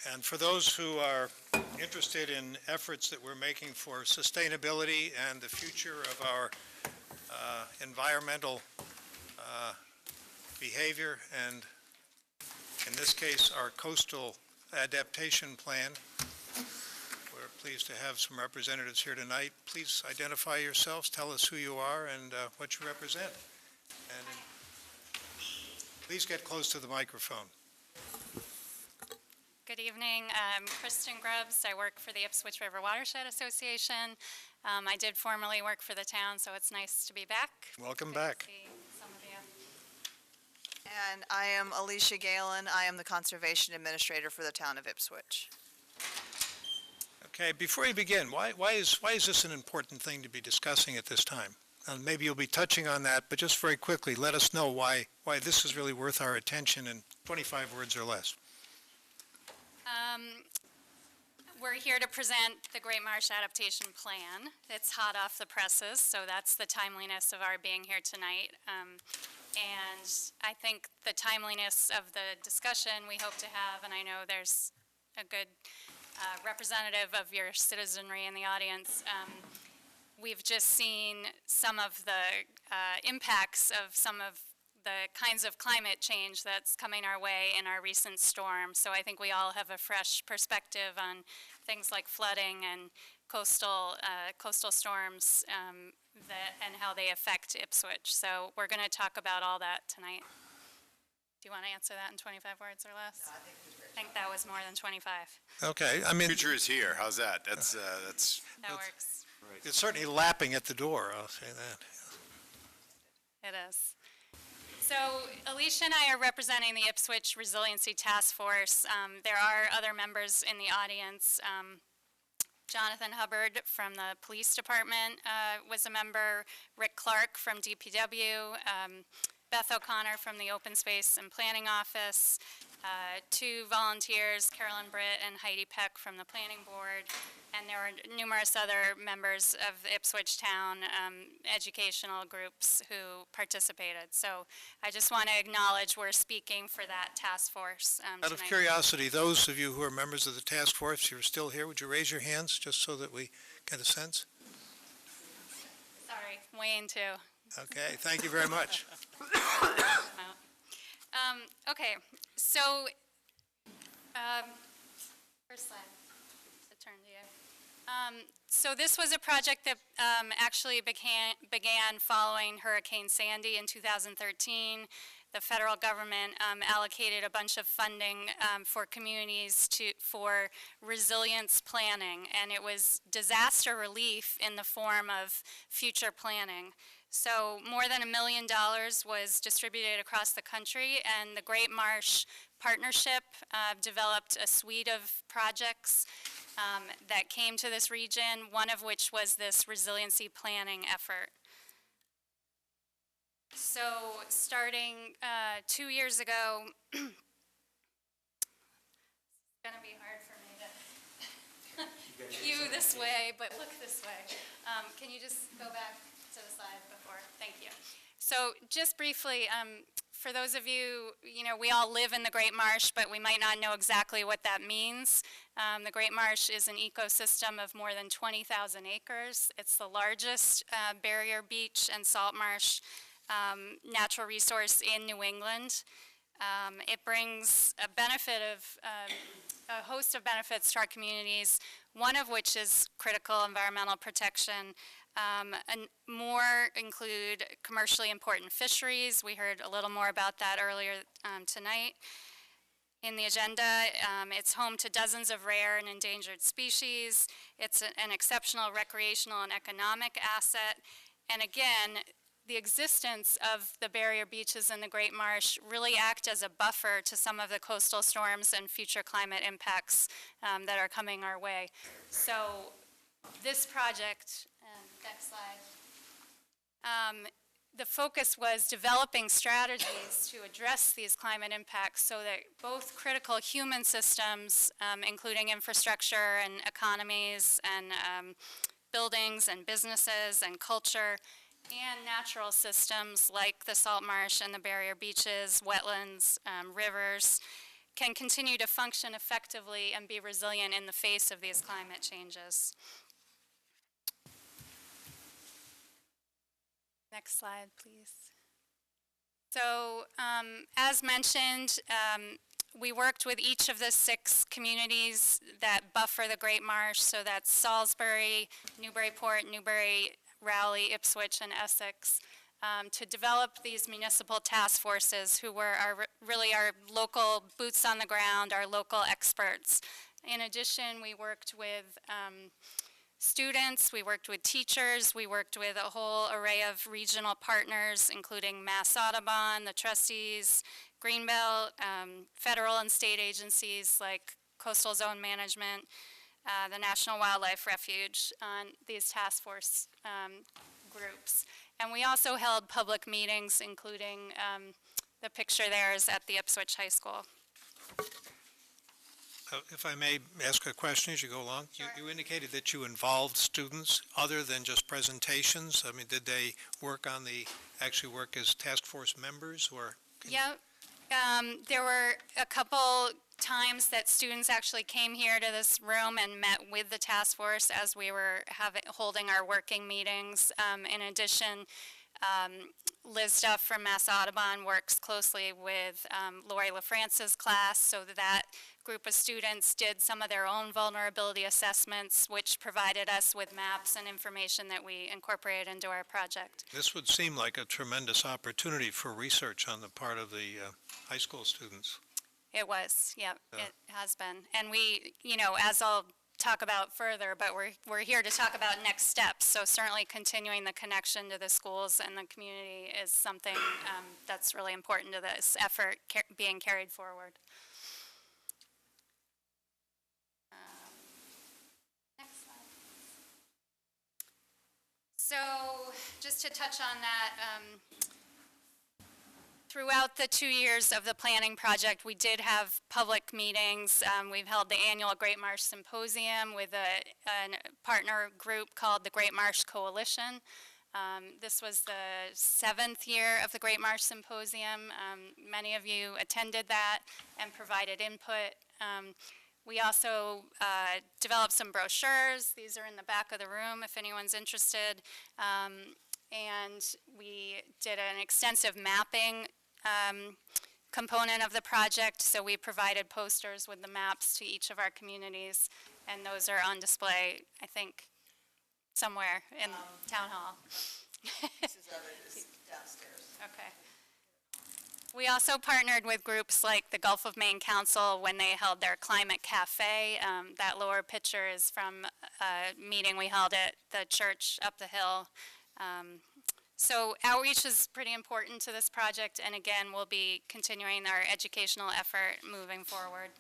And for those who are interested in efforts that we're making for sustainability and the future of our environmental behavior, and in this case, our coastal adaptation plan, we're pleased to have some representatives here tonight. Please identify yourselves, tell us who you are and what you represent. And please get close to the microphone. Good evening. I'm Kristen Grubbs. I work for the Ipswich River Watershed Association. I did formerly work for the town, so it's nice to be back. Welcome back. See some of you. And I am Alicia Galen. I am the Conservation Administrator for the town of Ipswich. Okay, before you begin, why is this an important thing to be discussing at this time? And maybe you'll be touching on that, but just very quickly, let us know why this is really worth our attention in 25 words or less. We're here to present the Great Marsh Adaptation Plan. It's hot off the presses, so that's the timeliness of our being here tonight. And I think the timeliness of the discussion we hope to have, and I know there's a good representative of your citizenry in the audience, we've just seen some of the impacts of some of the kinds of climate change that's coming our way in our recent storm. So I think we all have a fresh perspective on things like flooding and coastal storms and how they affect Ipswich. So we're going to talk about all that tonight. Do you want to answer that in 25 words or less? No, I think that was more than 25. Okay, I mean, Future is here. How's that? That's That works. right. it's certainly lapping at the door, I'll say that. It is. So Alicia and I are representing the Ipswich Resiliency Task Force. There are other members in the audience. Jonathan Hubbard from the police department was a member, Rick Clark from DPW, Beth O'Connor from the Open Space and Planning Office, two volunteers, Carolyn Britt and Heidi Peck from the Planning Board, and there were numerous other members of the Ipswich Town educational groups who participated. So I just want to acknowledge we're speaking for that task force Out of tonight. curiosity, those of you who are members of the task force, if you're still here, would you raise your hands just so that we get a sense? Sorry, Wayne too. Okay, thank you very much. Okay, so first slide, to turn to you. So this was a project that actually began following Hurricane Sandy in 2013. The federal government allocated a bunch of funding for communities for resilience planning, and it was disaster relief in the form of future planning. So more than $1 million was distributed across the country, and the Great Marsh Partnership developed a suite of projects that came to this region, one of which was this resiliency planning effort. So starting 2 years ago, it's going to be hard for me to view this way, but look this way. Can you just go back to the slide before? Thank you. So just briefly, for those of you, we all live in the Great Marsh, but we might not know exactly what that means. The Great Marsh is an ecosystem of more than 20,000 acres. It's the largest barrier beach and salt marsh natural resource in New England. It brings a benefit of a host of benefits to our communities, one of which is critical environmental protection. And more include commercially important fisheries. We heard a little more about that earlier tonight in the agenda. It's home to dozens of rare and endangered species. It's an exceptional recreational and economic asset. And again, the existence of the barrier beaches in the Great Marsh really act as a buffer to some of the coastal storms and future climate impacts that are coming our way. So this project, next slide, the focus was developing strategies to address these climate impacts so that both critical human systems, including infrastructure and economies and buildings and businesses and culture, and natural systems like the salt marsh and the barrier beaches, wetlands, rivers, can continue to function effectively and be resilient in the face of these climate changes. Next slide, please. So, as mentioned, we worked with each of the 6 communities that buffer the Great Marsh, so that's Salisbury, Newburyport, Newbury, Rowley, Ipswich, and Essex, to develop these municipal task forces who were really our local boots on the ground, our local experts. In addition, we worked with students, we worked with teachers, we worked with a whole array of regional partners, including Mass Audubon, the trustees, Greenbelt, federal and state agencies like Coastal Zone Management, the National Wildlife Refuge, on these task force groups. And we also held public meetings, including the picture there is at the Ipswich High School. If I may ask a question as you go along. Sure. You indicated that you involved students other than just presentations. I mean, did they actually work as task force members, or? Yeah, there were a couple times that students actually came here to this room and met with the task force as we were holding our working meetings. In addition, Liz Duff from Mass Audubon works closely with Lori LaFrance's class, so that group of students did some of their own vulnerability assessments, which provided us with maps and information that we incorporated into our project. This would seem like a tremendous opportunity for research on the part of the high school students. It was, yeah, it has been. And we, as I'll talk about further, but we're here to talk about next steps. So certainly continuing the connection to the schools and the community is something that's really important to this effort being carried forward. Next slide. So just to touch on that, throughout the 2 years of the planning project, we did have public meetings. We've held the annual Great Marsh Symposium with a partner group called the Great Marsh Coalition. This was the 7th year of the Great Marsh Symposium. Many of you attended that and provided input. We also developed some brochures. These are in the back of the room if anyone's interested. And we did an extensive mapping component of the project, so we provided posters with the maps to each of our communities, and those are on display, I think, somewhere in Town Hall. This is downstairs. Okay. We also partnered with groups like the Gulf of Maine Council when they held their Climate Cafe. That lower picture is from a meeting we held at the church up the hill. So outreach is pretty important to this project, and again, we'll be continuing our educational effort moving forward.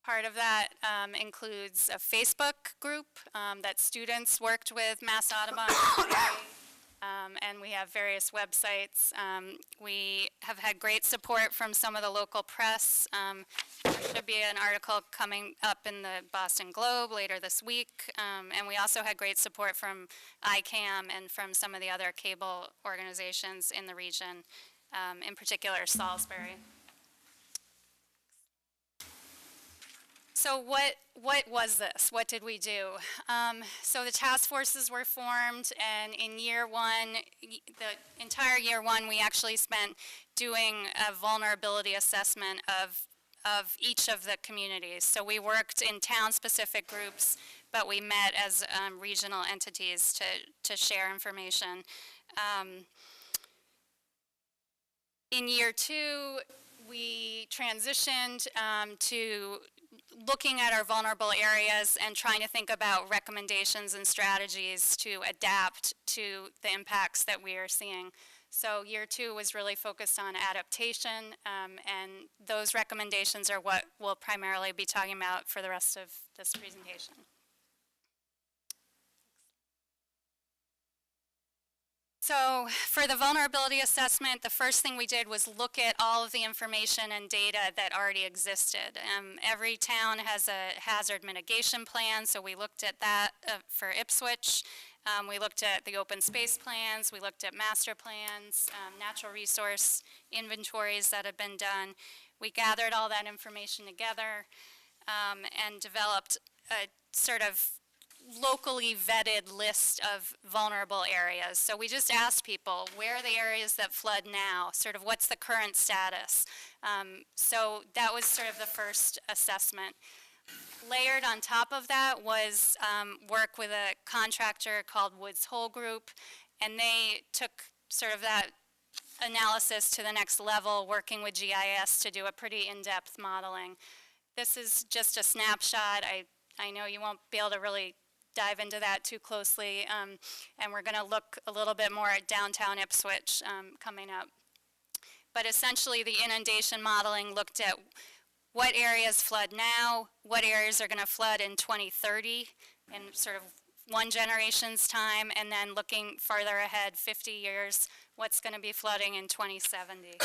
Part of that includes a Facebook group that students worked with Mass Audubon. And we have various websites. We have had great support from some of the local press. There should be an article coming up in the Boston Globe later this week. And we also had great support from ICAM and from some of the other cable organizations in the region, in particular Salisbury. So what was this? What did we do? So the task forces were formed, and in year 1, the entire year 1, we actually spent doing a vulnerability assessment of each of the communities. So we worked in town-specific groups, but we met as regional entities to share information. In year 2, we transitioned to looking at our vulnerable areas and trying to think about recommendations and strategies to adapt to the impacts that we are seeing. So year 2 was really focused on adaptation, and those recommendations are what we'll primarily be talking about for the rest of this presentation. So for the vulnerability assessment, the first thing we did was look at all of the information and data that already existed. Every town has a hazard mitigation plan, so we looked at that for Ipswich. We looked at the open space plans, we looked at master plans, natural resource inventories that had been done. We gathered all that information together and developed a sort of locally vetted list of vulnerable areas. So we just asked people, where are the areas that flood now? Sort of what's the current status? So that was sort of the first assessment. Layered on top of that was work with a contractor called Woods Hole Group, and they took sort of that analysis to the next level, working with GIS to do a pretty in-depth modeling. This is just a snapshot. I know you won't be able to really dive into that too closely, and we're going to look a little bit more at downtown Ipswich coming up. But essentially, the inundation modeling looked at what areas flood now, what areas are going to flood in 2030 in sort of one generation's time, and then looking farther ahead, 50 years, what's going to be flooding in 2070.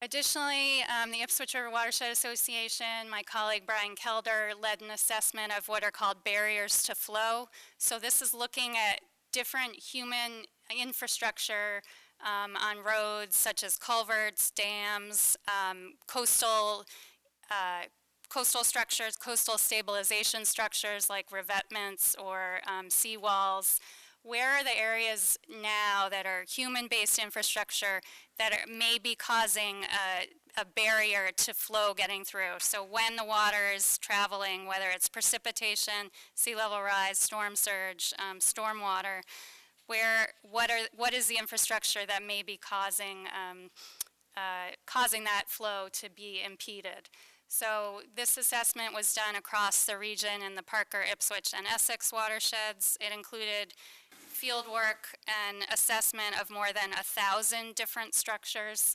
Additionally, the Ipswich River Watershed Association, my colleague Brian Kelder, led an assessment of what are called barriers to flow. So this is looking at different human infrastructure on roads such as culverts, dams, coastal structures, coastal stabilization structures like revetments or seawalls. Where are the areas now that are human-based infrastructure that may be causing a barrier to flow getting through? So when the water is traveling, whether it's precipitation, sea level rise, storm surge, storm water, what is the infrastructure that may be causing that flow to be impeded? So this assessment was done across the region in the Parker, Ipswich, and Essex watersheds. It included field work and assessment of more than 1,000 different structures.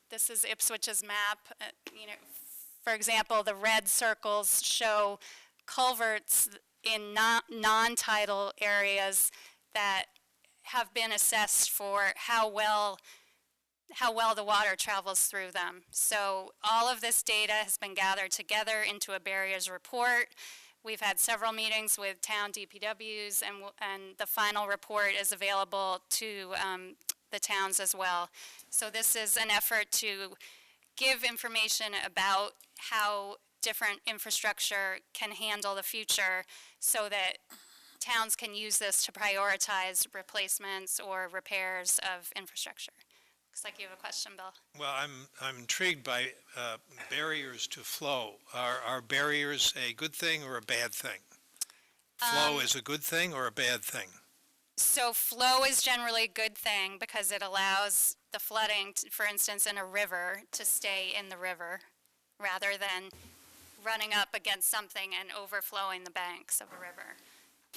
This is Ipswich's map. For example, the red circles show culverts in non-tidal areas that have been assessed for how well the water travels through them. So all of this data has been gathered together into a barriers report. We've had several meetings with town DPWs, and the final report is available to the towns as well. So this is an effort to give information about how different infrastructure can handle the future so that towns can use this to prioritize replacements or repairs of infrastructure. Looks like you have a question, Bill. Well, I'm intrigued by barriers to flow. Are barriers a good thing or a bad thing? Flow is a good thing or a bad thing? So flow is generally a good thing because it allows the flooding, for instance, in a river, to stay in the river rather than running up against something and overflowing the banks of a river.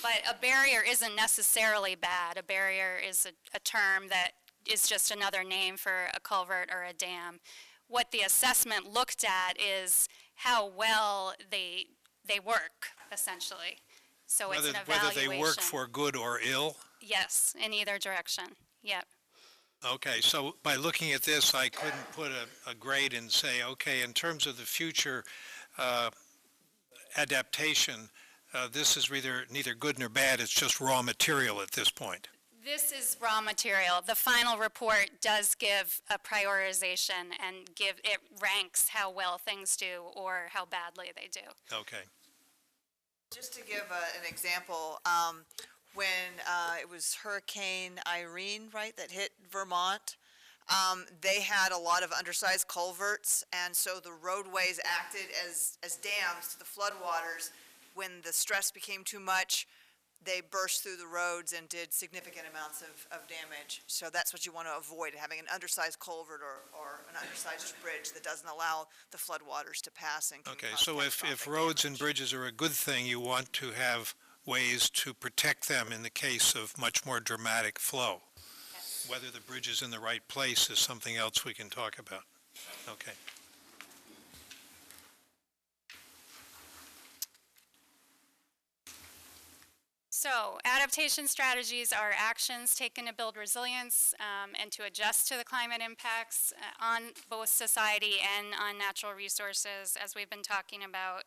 But a barrier isn't necessarily bad. A barrier is a term that is just another name for a culvert or a dam. What the assessment looked at is how well they work, essentially. So it's an evaluation. Whether they work for good or ill? Yes, in either direction. Yep. Okay, so by looking at this, I couldn't put a grade and say, okay, in terms of the future adaptation, this is neither good nor bad, it's just raw material at this point. This is raw material. The final report does give a prioritization and it ranks how well things do or how badly they do. Okay. Just to give an example, when it was Hurricane Irene, right, that hit Vermont, they had a lot of undersized culverts, and so the roadways acted as dams to the floodwaters. When the stress became too much, they burst through the roads and did significant amounts of damage. So that's what you want to avoid, having an undersized culvert or an undersized bridge that doesn't allow the floodwaters to pass. And Okay, so if roads and bridges are a good thing, you want to have ways to protect them in the case of much more dramatic flow. Yes. Whether the bridge is in the right place is something else we can talk about. Okay. So, adaptation strategies are actions taken to build resilience and to adjust to the climate impacts on both society and on natural resources, as we've been talking about.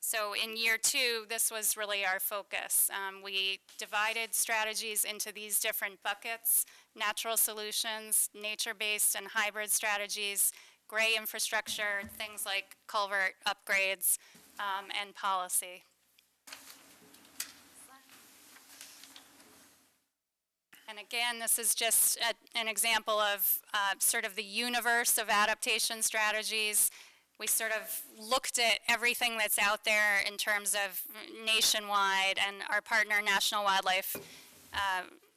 So in year 2, this was really our focus. We divided strategies into these different buckets: natural solutions, nature-based and hybrid strategies, gray infrastructure, things like culvert upgrades, and policy. And again, this is just an example of sort of the universe of adaptation strategies. We sort of looked at everything that's out there in terms of nationwide, and our partner, National Wildlife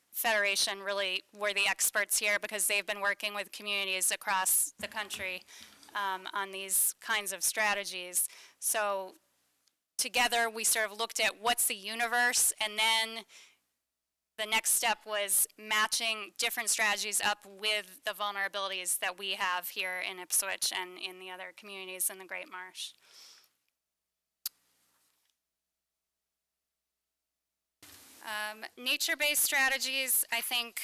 Federation, really were the experts here because they've been working with communities across the country on these kinds of strategies. So together, we sort of looked at what's the universe, and then the next step was matching different strategies up with the vulnerabilities that we have here in Ipswich and in the other communities in the Great Marsh. Nature-based strategies, I think,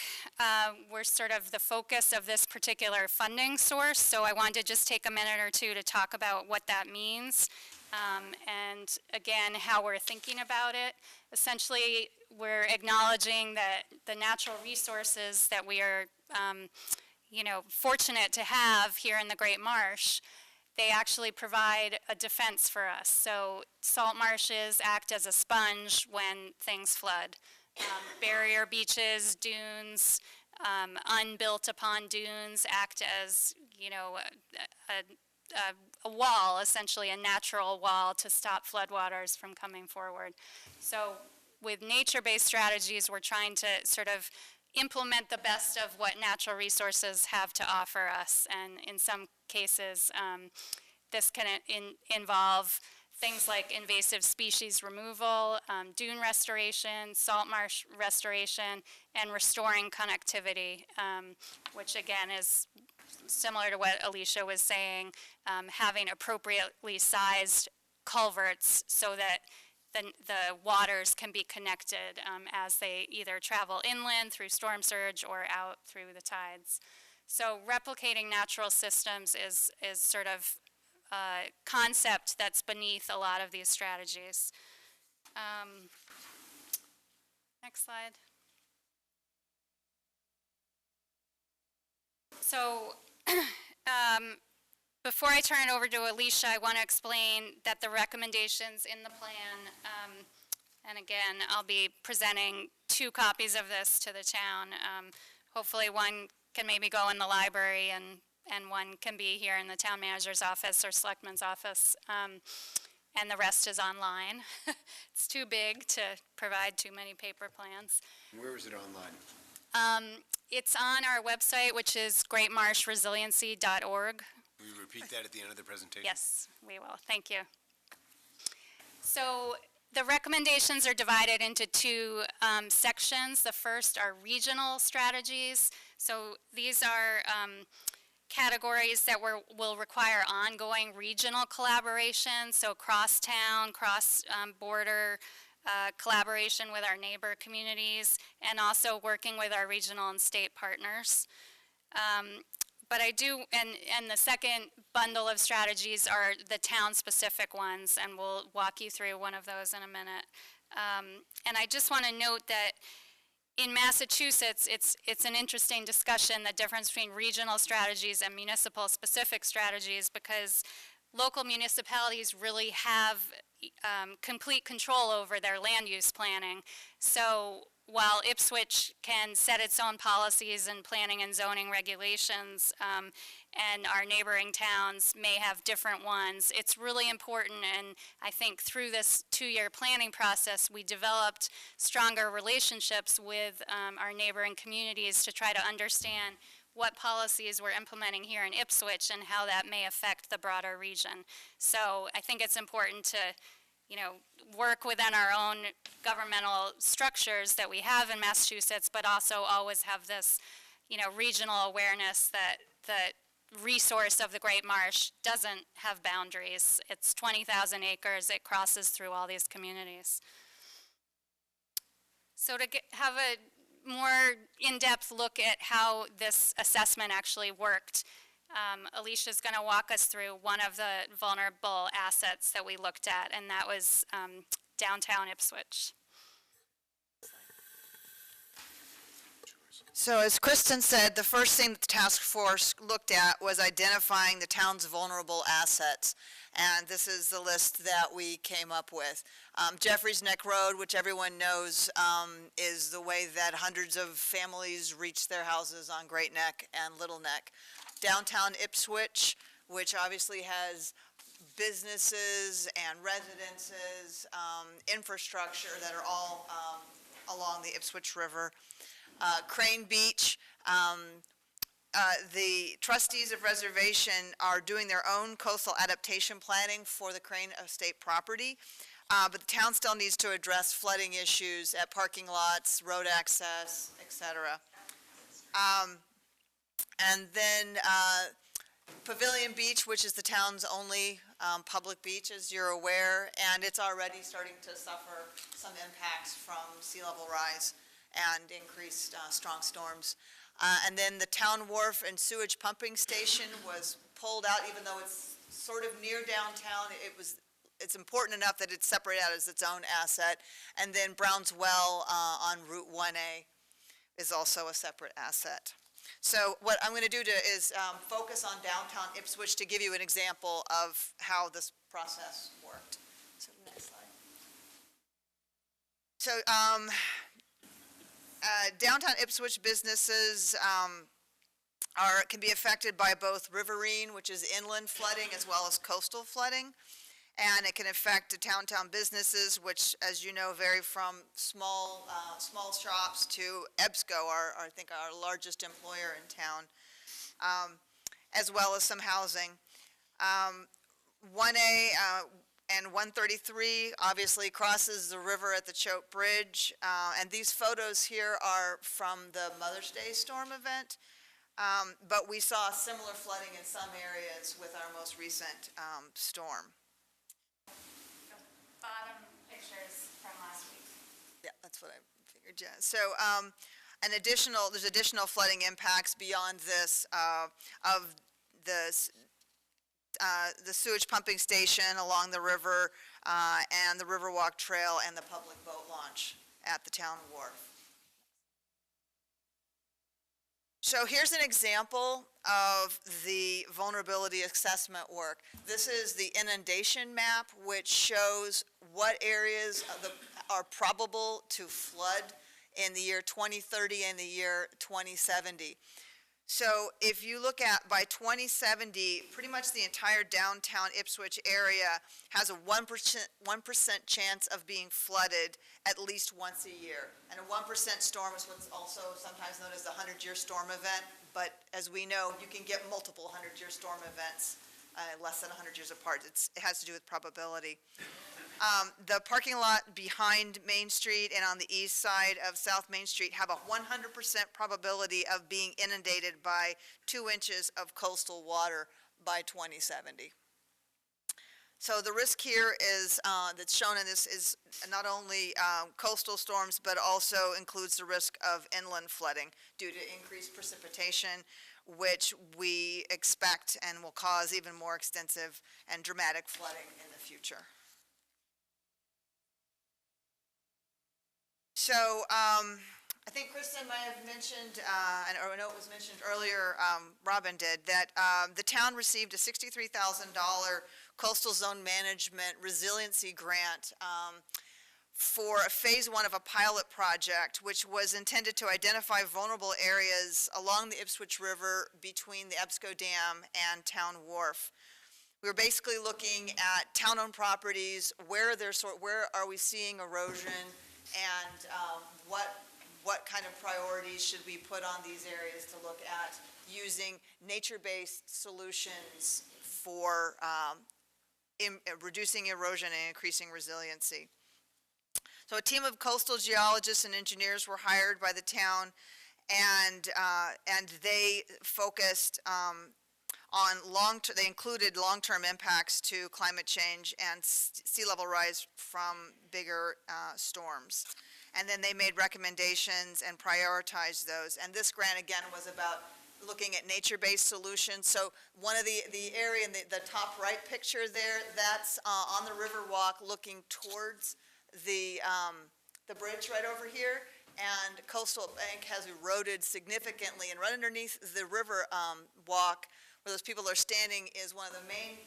were sort of the focus of this particular funding source, so I wanted to just take a minute or two to talk about what that means. And again, how we're thinking about it. Essentially, we're acknowledging that the natural resources that we are, fortunate to have here in the Great Marsh, they actually provide a defense for us. So salt marshes act as a sponge when things flood. Barrier beaches, dunes, unbuilt upon dunes act as, a wall, essentially a natural wall to stop floodwaters from coming forward. So with nature-based strategies, we're trying to sort of implement the best of what natural resources have to offer us. And in some cases, this can involve things like invasive species removal, dune restoration, salt marsh restoration, and restoring connectivity, which again is similar to what Alicia was saying, having appropriately sized culverts so that the waters can be connected as they either travel inland through storm surge or out through the tides. So replicating natural systems is sort of a concept that's beneath a lot of these strategies. Next slide. So before I turn it over to Alicia, I want to explain that the recommendations in the plan, and again, I'll be presenting 2 copies of this to the town. Hopefully one can maybe go in the library and one can be here in the town manager's office or selectman's office, and the rest is online. It's too big to provide too many paper plans. Where is it online? It's on our website, which is greatmarshresiliency.org. Will you repeat that at the end of the presentation? Yes, we will. Thank you. So the recommendations are divided into 2 sections. The first are regional strategies. So these are categories that will require ongoing regional collaboration, so cross-town, cross-border collaboration with our neighbor communities, and also working with our regional and state partners. But I do, and the second bundle of strategies are the town-specific ones, and we'll walk you through one of those in a minute. And I just want to note that in Massachusetts, it's an interesting discussion, the difference between regional strategies and municipal-specific strategies, because local municipalities really have complete control over their land use planning. So while Ipswich can set its own policies and planning and zoning regulations, and our neighboring towns may have different ones, it's really important, and I think through this 2-year planning process, we developed stronger relationships with our neighboring communities to try to understand what policies we're implementing here in Ipswich and how that may affect the broader region. So I think it's important to work within our own governmental structures that we have in Massachusetts, but also always have this, regional awareness that the resource of the Great Marsh doesn't have boundaries. It's 20,000 acres. It crosses through all these communities. So to have a more in-depth look at how this assessment actually worked, Alicia's going to walk us through one of the vulnerable assets that we looked at, and that was downtown Ipswich. So as Kristen said, the first thing that the task force looked at was identifying the town's vulnerable assets. And this is the list that we came up with. Jeffrey's Neck Road, which everyone knows, is the way that hundreds of families reach their houses on Great Neck and Little Neck. Downtown Ipswich, which obviously has businesses and residences, infrastructure that are all along the Ipswich River. Crane Beach, the trustees of reservation are doing their own coastal adaptation planning for the Crane Estate property, but the town still needs to address flooding issues at parking lots, road access, etc. And then Pavilion Beach, which is the town's only public beach, as you're aware, and it's already starting to suffer some impacts from sea level rise and increased strong storms. And then the town wharf and sewage pumping station was pulled out, even though it's sort of near downtown. It's important enough that it's separated out as its own asset. And then Brown's Well on Route 1A is also a separate asset. So what I'm going to do is focus on downtown Ipswich to give you an example of how this process worked. So next slide. So downtown Ipswich businesses can be affected by both riverine, which is inland flooding, as well as coastal flooding. And it can affect the downtown businesses, which, as you know, vary from small shops to EBSCO, I think our largest employer in town, as well as some housing. 1A and 133 obviously crosses the river at the Choate Bridge, and these photos here are from the Mother's Day storm event, but we saw similar flooding in some areas with our most recent storm. Bottom pictures from last week. Yeah, that's what I figured, yeah. So there's additional flooding impacts beyond this of the sewage pumping station along the river and the Riverwalk Trail and the public boat launch at the town wharf. So here's an example of the vulnerability assessment work. This is the inundation map, which shows what areas are probable to flood in the year 2030 and the year 2070. So if you look at by 2070, pretty much the entire downtown Ipswich area has a 1% chance of being flooded at least once a year. And a 1% storm is what's also sometimes known as the 100-year storm event. But as we know, you can get multiple 100-year storm events less than 100 years apart. It has to do with probability. The parking lot behind Main Street and on the east side of South Main Street have a 100% probability of being inundated by 2 inches of coastal water by 2070. So the risk here is that's shown in this is not only coastal storms, but also includes the risk of inland flooding due to increased precipitation, which we expect and will cause even more extensive and dramatic flooding in the future. So I think Kristen might have mentioned, or I know it was mentioned earlier, Robin did, that the town received a $63,000 coastal zone management resiliency grant for phase 1 of a pilot project, which was intended to identify vulnerable areas along the Ipswich River between the EBSCO Dam and Town Wharf. We were basically looking at town-owned properties, where are we seeing erosion, and what kind of priorities should we put on these areas to look at using nature-based solutions for reducing erosion and increasing resiliency. So a team of coastal geologists and engineers were hired by the town, and they focused on they included long-term impacts to climate change and sea level rise from bigger storms. And then they made recommendations and prioritized those. And this grant, again, was about looking at nature-based solutions. So one of the area in the top right picture there, that's on the Riverwalk looking towards the bridge right over here. And coastal bank has eroded significantly, and right underneath the river walk, where those people are standing, is one of the main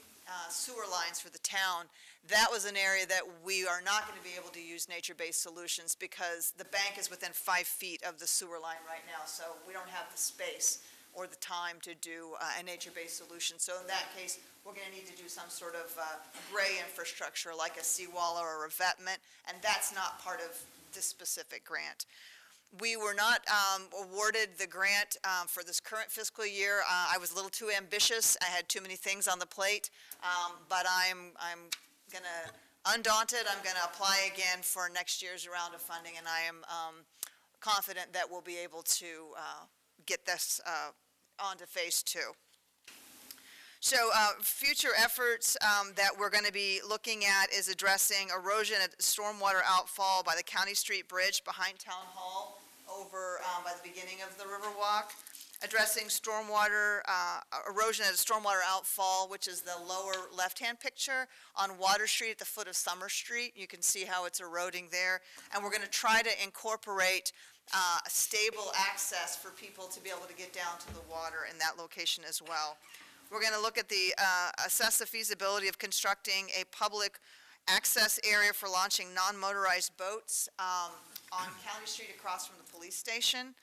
sewer lines for the town. That was an area that we are not going to be able to use nature-based solutions because the bank is within 5 feet of the sewer line right now, so we don't have the space or the time to do a nature-based solution. So in that case, we're going to need to do some sort of gray infrastructure like a seawall or a revetment, and that's not part of this specific grant. We were not awarded the grant for this current fiscal year. I was a little too ambitious. I had too many things on the plate, but I'm going to, undaunted, I'm going to apply again for next year's round of funding, and I am confident that we'll be able to get this onto phase 2. So future efforts that we're going to be looking at is addressing erosion at stormwater outfall by the County Street Bridge behind Town Hall over by the beginning of the Riverwalk, addressing stormwater erosion at a stormwater outfall, which is the lower left-hand picture on Water Street at the foot of Summer Street. You can see how it's eroding there. And we're going to try to incorporate stable access for people to be able to get down to the water in that location as well. We're going to look at assess the feasibility of constructing a public access area for launching non-motorized boats on County Street across from the police station.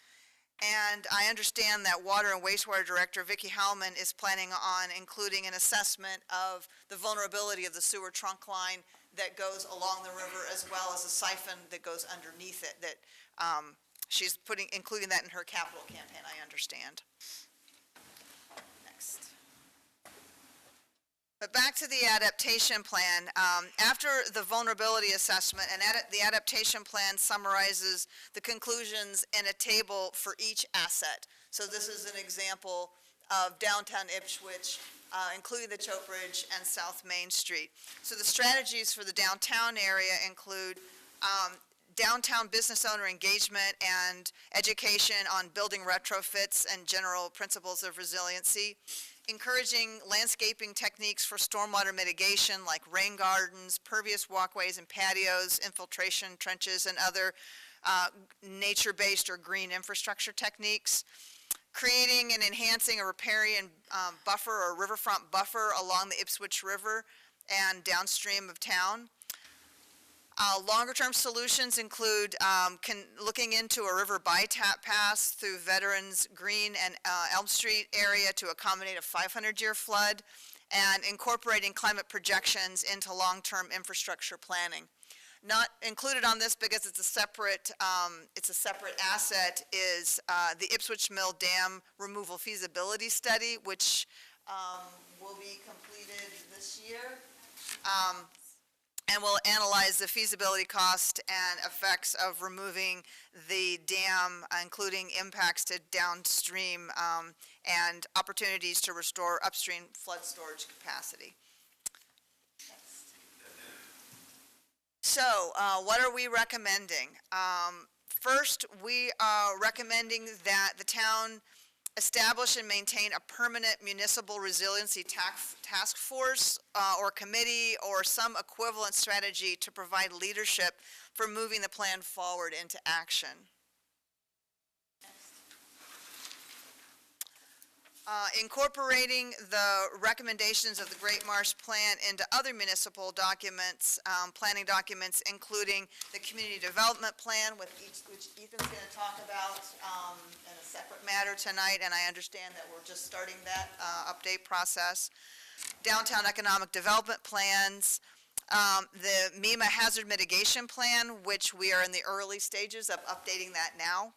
And I understand that Water and Wastewater Director Vicki Howman is planning on including an assessment of the vulnerability of the sewer trunk line that goes along the river, as well as a siphon that goes underneath it. That she's including that in her capital campaign, I understand. Next. But back to the adaptation plan. After the vulnerability assessment, and the adaptation plan summarizes the conclusions in a table for each asset. So this is an example of downtown Ipswich, including the Choke Bridge and South Main Street. So the strategies for the downtown area include downtown business owner engagement and education on building retrofits and general principles of resiliency, encouraging landscaping techniques for stormwater mitigation like rain gardens, pervious walkways and patios, infiltration trenches, and other nature-based or green infrastructure techniques, creating and enhancing a riparian buffer or riverfront buffer along the Ipswich River and downstream of town. Longer-term solutions include looking into a river bypass through Veterans Green and Elm Street area to accommodate a 500-year flood, and incorporating climate projections into long-term infrastructure planning. Not included on this because it's a separate asset is the Ipswich Mill Dam removal feasibility study, which will be completed this year. And we'll analyze the feasibility cost and effects of removing the dam, including impacts to downstream and opportunities to restore upstream flood storage capacity. So what are we recommending? First, we are recommending that the town establish and maintain a permanent municipal resiliency task force or committee or some equivalent strategy to provide leadership for moving the plan forward into action. Incorporating the recommendations of the Great Marsh Plan into other municipal documents, planning documents, including the Community Development Plan, which Ethan's going to talk about in a separate matter tonight, and I understand that we're just starting that update process. Downtown Economic Development Plans, the MEMA Hazard Mitigation Plan, which we are in the early stages of updating that now.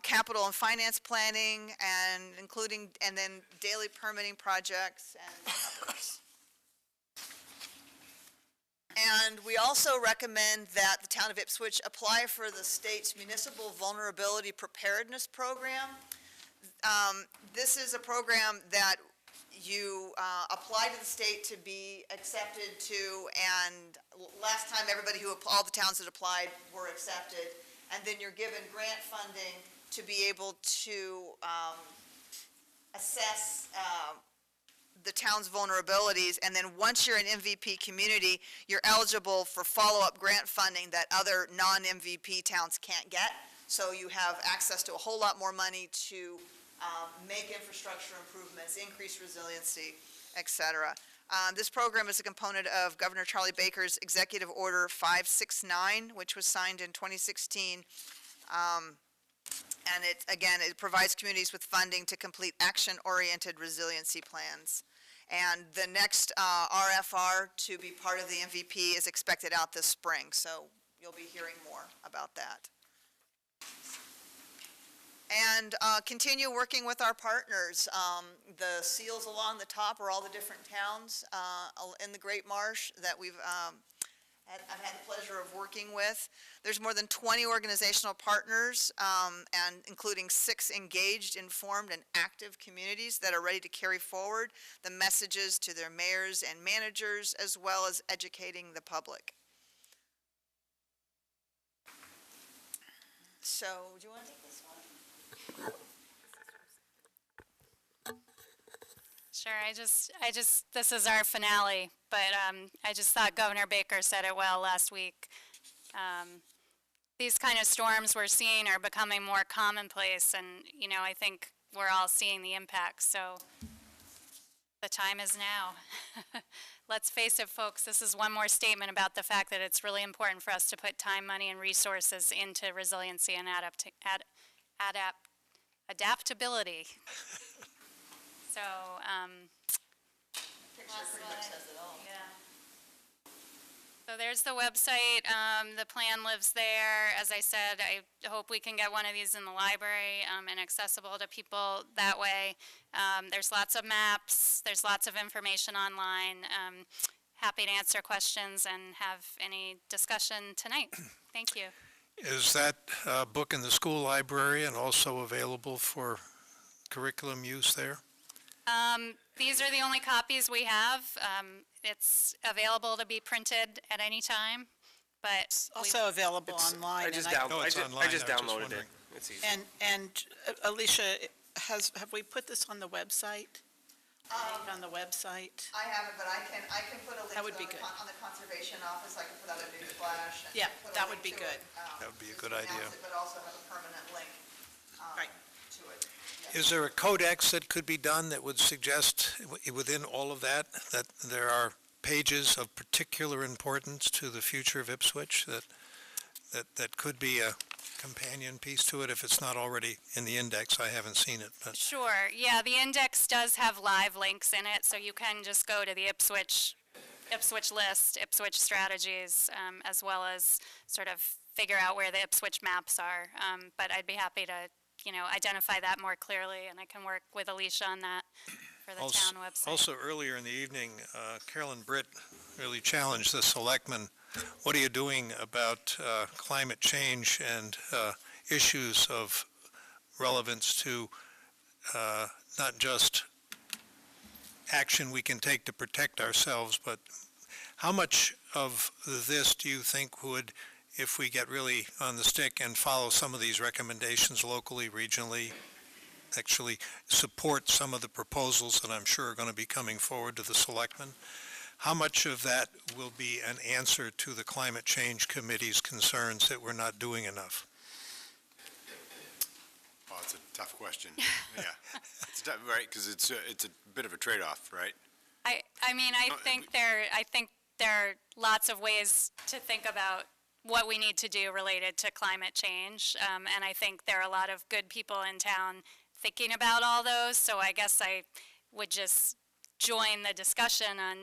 Capital and finance planning, and including, and then daily permitting projects and others. And we also recommend that the town of Ipswich apply for the state's Municipal Vulnerability Preparedness Program. This is a program that you apply to the state to be accepted to, and last time everybody all the towns that applied were accepted, and then you're given grant funding to be able to assess the town's vulnerabilities, and then once you're an MVP community, you're eligible for follow-up grant funding that other non-MVP towns can't get. So you have access to a whole lot more money to make infrastructure improvements, increase resiliency, et cetera. This program is a component of Governor Charlie Baker's Executive Order 569, which was signed in 2016. And it provides communities with funding to complete action-oriented resiliency plans. And the next RFR to be part of the MVP is expected out this spring, so you'll be hearing more about that. And continue working with our partners. The seals along the top are all the different towns in the Great Marsh that I've had the pleasure of working with. There's more than 20 organizational partners, and including 6 engaged, informed, and active communities that are ready to carry forward the messages to their mayors and managers, as well as educating the public. So, do you want to take this one? Sure, this is our finale, but I just thought Governor Baker said it well last week. These kind of storms we're seeing are becoming more commonplace, and, I think we're all seeing the impacts, so the time is now. Let's face it, folks, this is one more statement about the fact that it's really important for us to put time, money, and resources into resiliency and adaptability. So, Picture pretty much says it all. yeah. So there's the website. The plan lives there. As I said, I hope we can get one of these in the library and accessible to people that way. There's lots of maps. There's lots of information online. Happy to answer questions and have any discussion tonight. Thank you. Is that book in the school library and also available for curriculum use there? These are the only copies we have. It's available to be printed at any time, but Also available online. I just and Oh, it's online. I just I was just downloaded it. wondering. It's easy. And Alicia, have we put this on the website? On the website? I haven't, but I can put a link That would be to good. on the conservation office. I can put out a news flash. and Yeah, put a that link would be to good. it, That would be a just good to announce idea. it, But also have a permanent link Right. to it. Is there a codex that could be done that would suggest within all of that there are pages of particular importance to the future of Ipswich that could be a companion piece to it if it's not already in the index? I haven't seen it, but sure. Yeah, the index does have live links in it, so you can just go to the Ipswich list, Ipswich strategies, as well as sort of figure out where the Ipswich maps are. But I'd be happy to, identify that more clearly, and I can work with Alicia on that for the town website. Also, earlier in the evening, Carolyn Britt really challenged the selectmen. What are you doing about climate change and issues of relevance to not just action we can take to protect ourselves, but how much of this do you think would, if we get really on the stick and follow some of these recommendations locally, regionally, actually support some of the proposals that I'm sure are going to be coming forward to the selectmen? How much of that will be an answer to the Climate Change Committee's concerns that we're not doing enough? Well, it's a tough question. Yeah. It's tough, right, because it's a bit of a trade-off, right? I think there are lots of ways to think about what we need to do related to climate change, and I think there are a lot of good people in town thinking about all those, so I guess I would just join the discussion on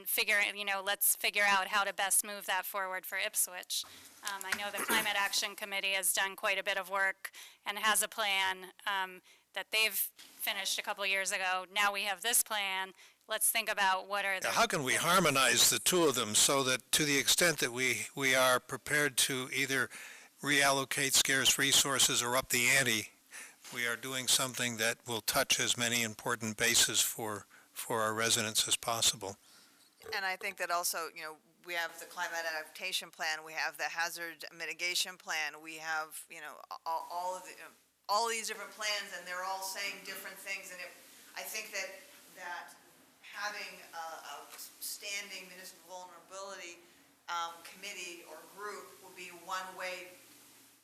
let's figure out how to best move that forward for Ipswich. I know the Climate Action Committee has done quite a bit of work and has a plan that they've finished a couple years ago. Now we have this plan. Let's think about what are the... How can we harmonize the two of them so that to the extent that we are prepared to either reallocate scarce resources or up the ante, we are doing something that will touch as many important bases for for our residents as possible. And I think that also, you know, we have the climate adaptation plan, we have the hazard mitigation plan, we have, you know, all of the, all these different plans, and they're all saying different things. And I think that having a standing municipal vulnerability committee or group will be one way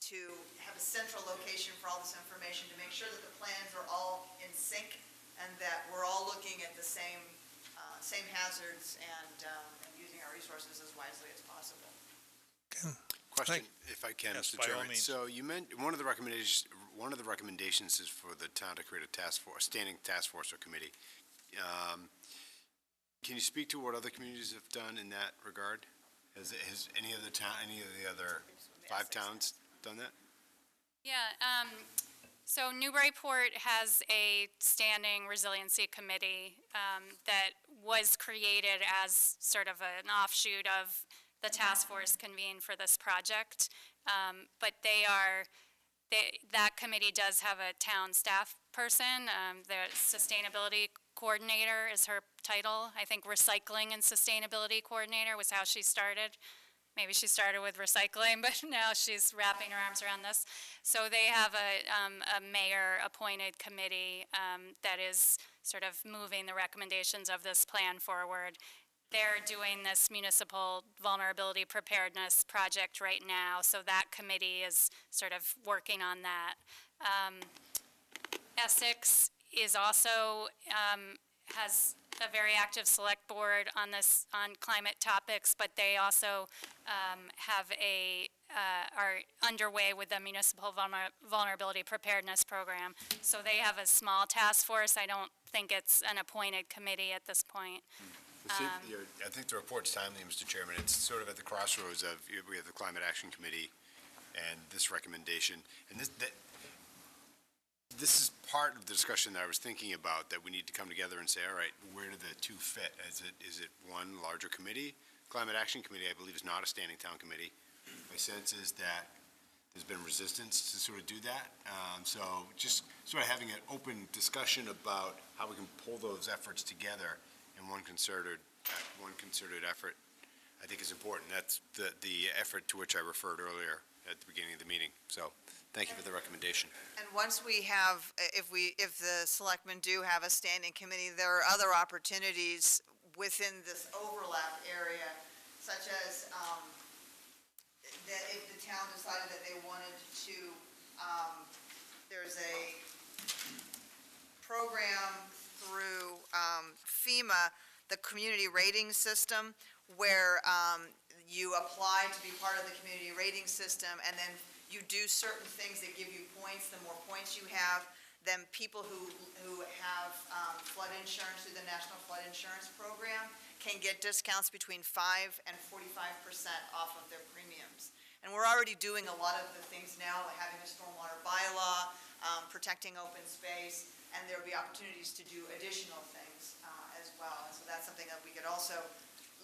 to have a central location for all this information, to make sure that the plans are all in sync and that we're all looking at the same hazards and using our resources as wisely as possible. Question, if I can, Yes, Mr. by all Chairman. means. So you meant, one of the recommendations is for the town to create a task force, standing task force or committee. Can you speak to what other communities have done in that regard? Has any of the other 5 towns done that? Yeah, so Newburyport has a standing resiliency committee that was created as sort of an offshoot of the task force convened for this project. But that committee does have a town staff person. The sustainability coordinator is her title. I think recycling and sustainability coordinator was how she started. Maybe she started with recycling, but now she's wrapping her arms around this. So they have a mayor-appointed committee that is sort of moving the recommendations of this plan forward. They're doing this municipal vulnerability preparedness project right now, so that committee is sort of working on that. Essex is also has a very active select board on climate topics, but they also are underway with the municipal vulnerability preparedness program. So they have a small task force. I don't think it's an appointed committee at this point. I think the report's timely, Mr. Chairman. It's sort of at the crossroads of, we have the Climate Action Committee and this recommendation. And this is part of the discussion that I was thinking about, that we need to come together and say, all right, where do the two fit? Is it one larger committee? Climate Action Committee, I believe, is not a standing town committee. My sense is that there's been resistance to sort of do that. So just sort of having an open discussion about how we can pull those efforts together in one concerted effort, I think is important. That's the effort to which I referred earlier at the beginning of the meeting. So thank you for the recommendation. And once we have, if the selectmen do have a standing committee, there are other opportunities within this overlap area, such as that if the town decided that they wanted to, there's a program through FEMA, the community rating system, where you apply to be part of the community rating system, and then you do certain things that give you points. The more points you have, then people who have flood insurance through the National Flood Insurance Program can get discounts between 5 and 45% off of their premiums. And we're already doing a lot of the things now, like having a stormwater bylaw, protecting open space, and there will be opportunities to do additional things as well. And so that's something that we could also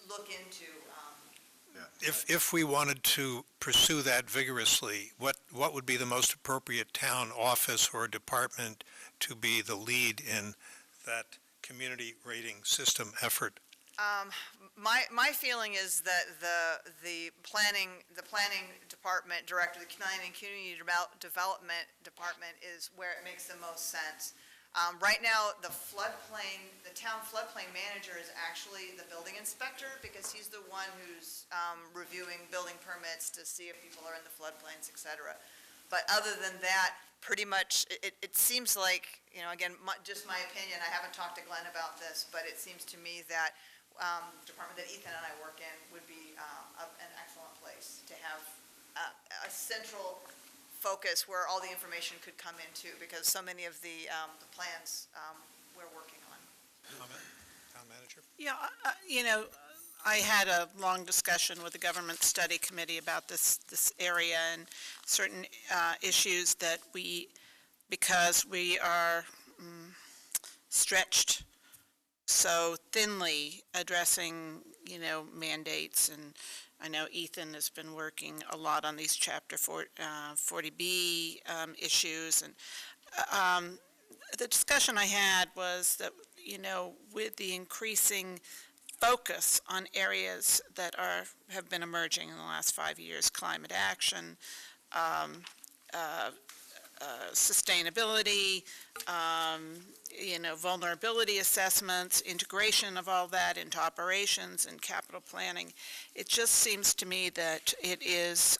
look into. If we wanted to pursue that vigorously, what would be the most appropriate town office or department to be the lead in that community rating system effort? My feeling is that the planning department director, the planning and community development department is where it makes the most sense. Right now, the town floodplain manager is actually the building inspector, because he's the one who's reviewing building permits to see if people are in the floodplains, et cetera. But other than that, pretty much, it seems like, you know, again, just my opinion, I haven't talked to Glenn about this, but it seems to me that the department that Ethan and I work in would be an excellent place to have a central focus where all the information could come into, because so many of the plans we're working on. Comment, Town Manager? Yeah, you know, I had a long discussion with the Government Study Committee about this area and certain issues that because we are stretched so thinly addressing, you know, mandates, and I know Ethan has been working a lot on these Chapter 40B issues, and the discussion I had was that, with the increasing focus on areas that have been emerging in the last 5 years, climate action, sustainability, vulnerability assessments, integration of all that into operations and capital planning. It just seems to me that it is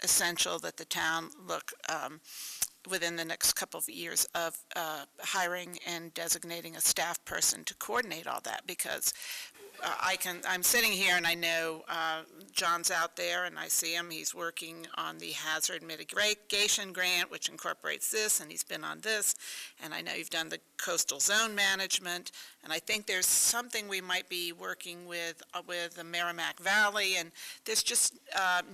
essential that the town look within the next couple of years of hiring and designating a staff person to coordinate all that, because I'm sitting here and I know John's out there and I see him. He's working on the hazard mitigation grant, which incorporates this, and he's been on this. And I know you've done the coastal zone management, and I think there's something we might be working with the Merrimack Valley, and there's just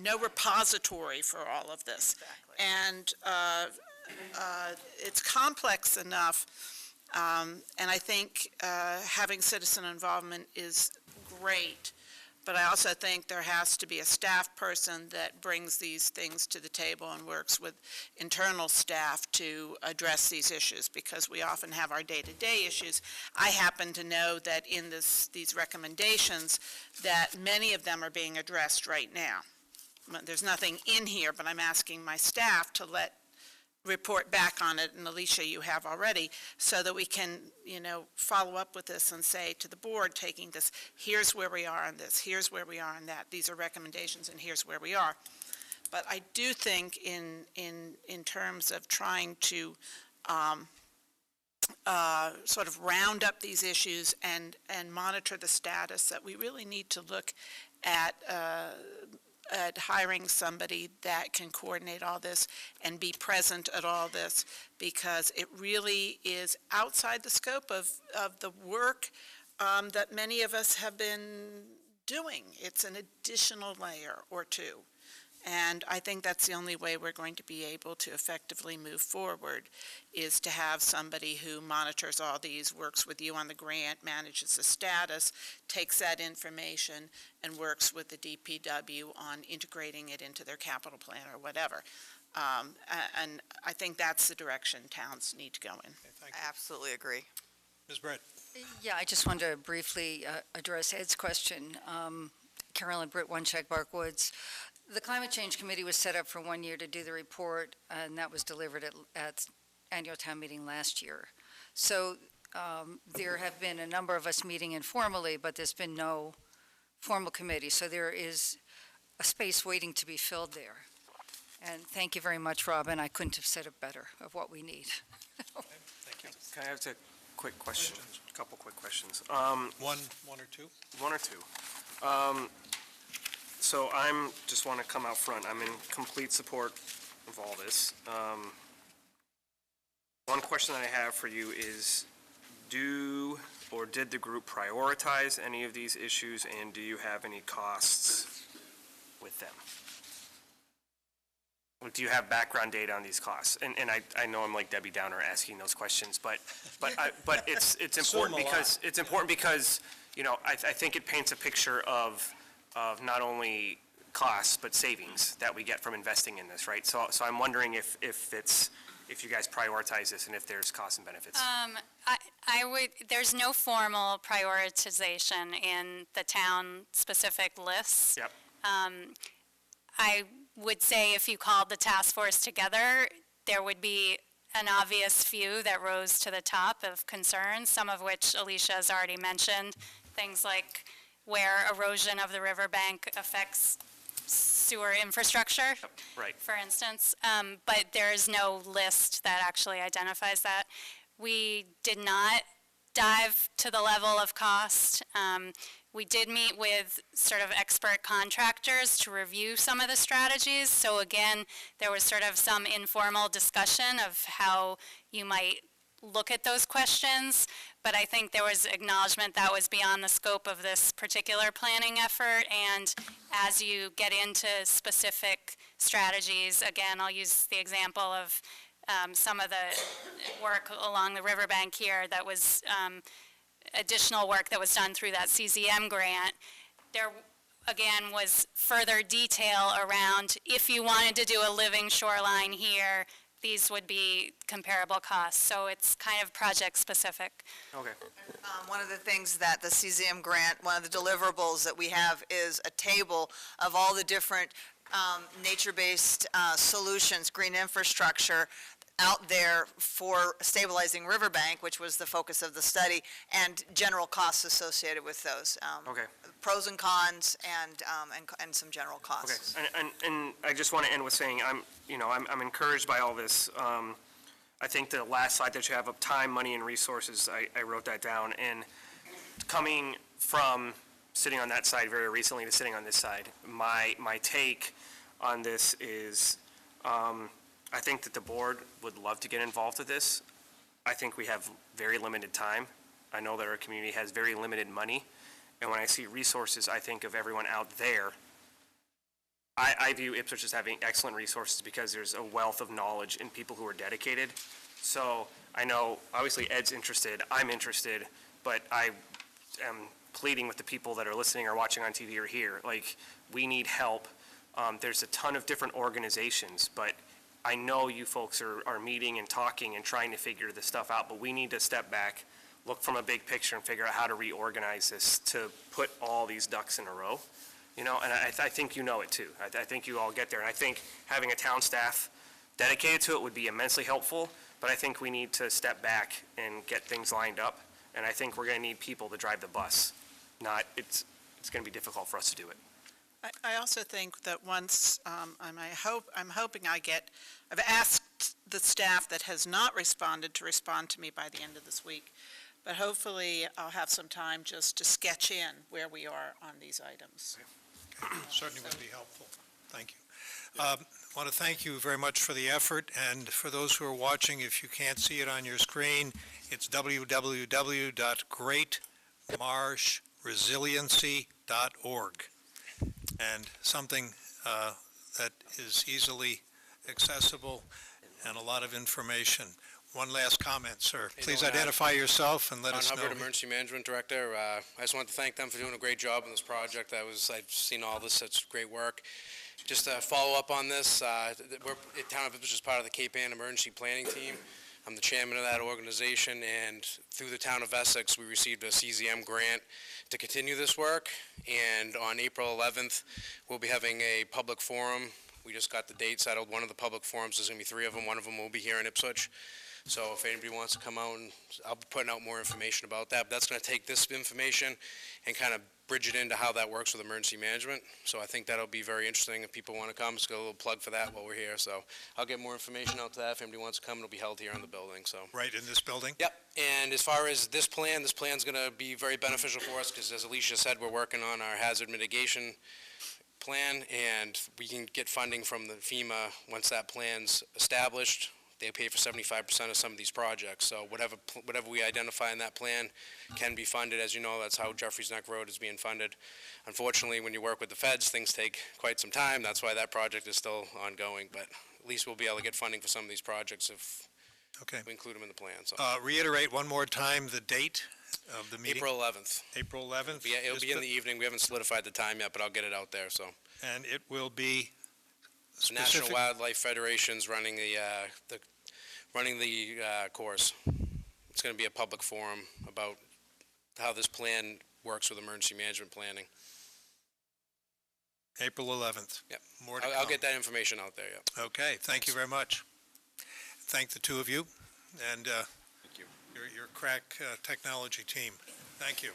no repository for all of this. Exactly. And it's complex enough. And I think having citizen involvement is great, but I also think there has to be a staff person that brings these things to the table and works with internal staff to address these issues, because we often have our day-to-day issues. I happen to know that in these recommendations that many of them are being addressed right now. There's nothing in here, but I'm asking my staff to report back on it, and Alicia, you have already, so that we can, follow up with this and say to the board, taking this, here's where we are on this, here's where we are on that, these are recommendations, and here's where we are. But I do think in terms of trying to sort of round up these issues and monitor the status, that we really need to look at hiring somebody that can coordinate all this and be present at all this, because it really is outside the scope of the work that many of us have been doing. It's an additional layer or two. And I think that's the only way we're going to be able to effectively move forward, is to have somebody who monitors all these, works with you on the grant, manages the status, takes that information, and works with the DPW on integrating it into their capital plan or whatever. And I think that's the direction towns need to go in. Okay, thank I you. absolutely agree. Ms. Brett? Yeah, I just wanted to briefly address Ed's question. Carolyn Britt, One Check Barkwoods. The Climate Change Committee was set up for 1 year to do the report, and that was delivered at annual town meeting last year. So there have been a number of us meeting informally, but there's been no formal committee. So there is a space waiting to be filled there. And thank you very much, Robin. I couldn't have said it better of what we need. Okay, thank you. Can I ask a quick question? A couple quick questions. One or two? One or two. So just want to come out front. I'm in complete support of all this. One question that I have for you is, did the group prioritize any of these issues, and do you have any costs with them? Do you have background data on these costs? And I know I'm like Debbie Downer asking those questions, but it's important because I think it paints a picture of not only costs but savings that we get from investing in this, right? So I'm wondering if you guys prioritize this and if there's costs and benefits. There's no formal prioritization in the town-specific lists. Yep. I would say if you called the task force together, there would be an obvious few that rose to the top of concerns, some of which Alicia has already mentioned, things like where erosion of the riverbank affects sewer infrastructure, Right. for instance, but there is no list that actually identifies that. We did not dive to the level of cost. We did meet with sort of expert contractors to review some of the strategies. So again, there was sort of some informal discussion of how you might look at those questions, but I think there was acknowledgement that was beyond the scope of this particular planning effort, and as you get into specific strategies, again, I'll use the example of some of the work along the riverbank here that was additional work that was done through that CZM grant. There, again, was further detail around if you wanted to do a living shoreline here, these would be comparable costs. So it's kind of project-specific. Okay. One of the things that the CZM grant, one of the deliverables that we have is a table of all the different nature-based solutions, green infrastructure out there for stabilizing riverbank, which was the focus of the study, and general costs associated with those. Okay. Pros and cons and some general costs. Okay, and I just want to end with saying, I'm encouraged by all this. I think the last slide that you have of time, money, and resources, I wrote that down, and coming from sitting on that side very recently to sitting on this side, my take on this is, I think that the board would love to get involved with this. I think we have very limited time. I know that our community has very limited money. And when I see resources, I think of everyone out there. I view Ipswich as having excellent resources because there's a wealth of knowledge in people who are dedicated. So I know, obviously Ed's interested, I'm interested, but I am pleading with the people that are listening or watching on TV or here. Like, we need help. There's a ton of different organizations, but I know you folks are meeting and talking and trying to figure this stuff out, but we need to step back, look from a big picture and figure out how to reorganize this to put all these ducks in a row, and I think you know it too. I think you all get there, and I think having a town staff dedicated to it would be immensely helpful, but I think we need to step back and get things lined up, and I think we're going to need people to drive the bus. It's going to be difficult for us to do it. I also think that once, I'm hoping I've asked the staff that has not responded to respond to me by the end of this week, but hopefully I'll have some time just to sketch in where we are on these items. Okay. Certainly would be helpful. Thank you. I want to thank you very much for the effort, and for those who are watching, if you can't see it on your screen, it's www.greatmarshresiliency.org. And something that is easily accessible and a lot of information. One last comment, sir. Please identify yourself and let us know. Hubbard, Emergency Management Director. I just want to thank them for doing a great job on this project. I've seen all this. It's great work. Just to follow up on this, Town of Ipswich is part of the Cape Ann Emergency Planning Team. I'm the chairman of that organization, and through the Town of Essex, we received a CZM grant to continue this work, and on April 11th, we'll be having a public forum. We just got the date settled. One of the public forums, there's going to be 3 of them. One of them will be here in Ipswich. So if anybody wants to come out, and I'll be putting out more information about that. But that's going to take this information and kind of bridge it into how that works with emergency management. So I think that'll be very interesting if people want to come. Just got a little plug for that while we're here. So I'll get more information out to that. If anybody wants to come, it'll be held here in the building. So Right in this building? Yep. And as far as this plan's going to be very beneficial for us because, as Alicia said, we're working on our hazard mitigation plan, and we can get funding from the FEMA once that plan's established. They pay for 75% of some of these projects. So whatever we identify in that plan can be funded. As you know, that's how Jeffries Neck Road is being funded. Unfortunately, when you work with the feds, things take quite some time. That's why that project is still ongoing. But at least we'll be able to get funding for some of these projects if we include them in the plan. So. Reiterate one more time the date of the meeting. April 11th. April 11th? It'll be in the evening. We haven't solidified the time yet, but I'll get it out there. So. And it will be The National Wildlife Federation's running the course. It's going to be a public forum about how this plan works with emergency management planning. April 11th. Yep. More to I'll come. get that information out there, yeah. Okay, thank you very much. Thank the two of you and Thank you. your crack technology team. Thank you.